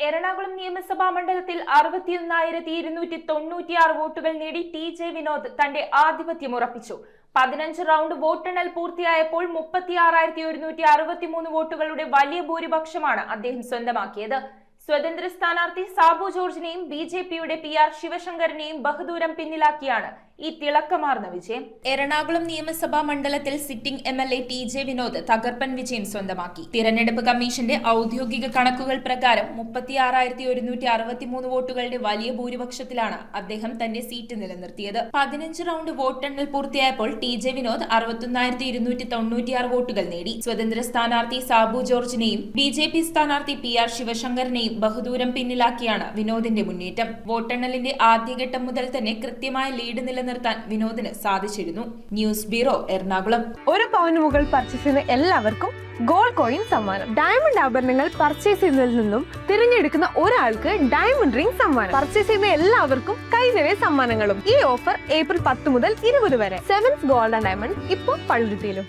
എറണാകുളം നിയമസഭാ മണ്ഡലത്തിൽ 61,296 വോട്ടുകൾ നേടി ടി.ജെ. വിനോദ് തന്റെ ആധിപത്യം ഉറപ്പിച്ചു. 15 റൗണ്ട് വോട്ടെണ്ണൽ പൂർത്തിയായപ്പോൾ 36,163 വോട്ടുകളുടെ വലിയ ഭൂരിപക്ഷമാണ് അദ്ദേഹം സ്വന്തമാക്കിയത്. സ്വതന്ത്ര സ്ഥാനാർത്ഥി സാബു ജോർജിനെയും ബി.ജെ.പിയുടെ പി.ആർ. ശിവശങ്കറിനെയും ബഹുദൂരം പിന്നിലാക്കിയാണ് ഈ തിളക്കമാർന്ന വിജയം. എറണാകുളം നിയമസഭാ മണ്ഡലത്തിൽ സിറ്റിംഗ് എം.എൽ.എ. ടി.ജെ. വിനോദ് തകർപ്പൻ വിജയം സ്വന്തമാക്കി. തിരഞ്ഞെടുപ്പ് കമ്മീഷന്റെ ഔദ്യോഗിക കണക്കുകൾ പ്രകാരം 36,163 വോട്ടുകളുടെ വലിയ ഭൂരിപക്ഷത്തിലാണ് അദ്ദേഹം തന്റെ സീറ്റ് നിലനിർത്തിയത്. 15 റൗണ്ട് വോട്ടെണ്ണൽ പൂർത്തിയായപ്പോൾ ടി.ജെ. വിനോദ് 61,296 വോട്ടുകൾ നേടി. സ്വതന്ത്ര സ്ഥാനാർത്ഥി സാബു ജോർജിനെയും ബി.ജെ.പി. സ്ഥാനാർത്ഥി പി.ആർ. ശിവശങ്കറിനെയും ബഹുദൂരം പിന്നിലാക്കിയാണ് വിനോദിന്റെ മുന്നേറ്റം. വോട്ടെണ്ണലിന്റെ ആദ്യഘട്ടം മുതൽ തന്നെ കൃത്യമായ ലീഡ് നിലനിർത്താൻ വിനോദിന് സാധിച്ചിരുന്നു. News bureau, Ernakulam. ഒരു പവന് മുകളിൽ പർച്ചേസ് ചെയ്യുന്ന എല്ലാവർക്കും ഗോൾഡ് കോയിൻ സമ്മാനം. ഡയമണ്ട് ആഭരണങ്ങൾ പർച്ചേസ് ചെയ്യുന്നതിൽ നിന്നും തിരഞ്ഞെടുക്കുന്ന ഒരാൾക്ക് ഡയമണ്ട് റിംഗ് സമ്മാനം. പർച്ചേസ് ചെയ്യുന്ന എല്ലാവർക്കും കൈനിറയെ സമ്മാനങ്ങളും. ഈ ഓഫർ ഏപ്രിൽ 10 മുതൽ 20 വരെ. സെവൻസ് ഗോൾഡ് ആൻഡ് ഡയമണ്ട് ഇപ്പോൾ പള്ളുരുത്തിയിലും.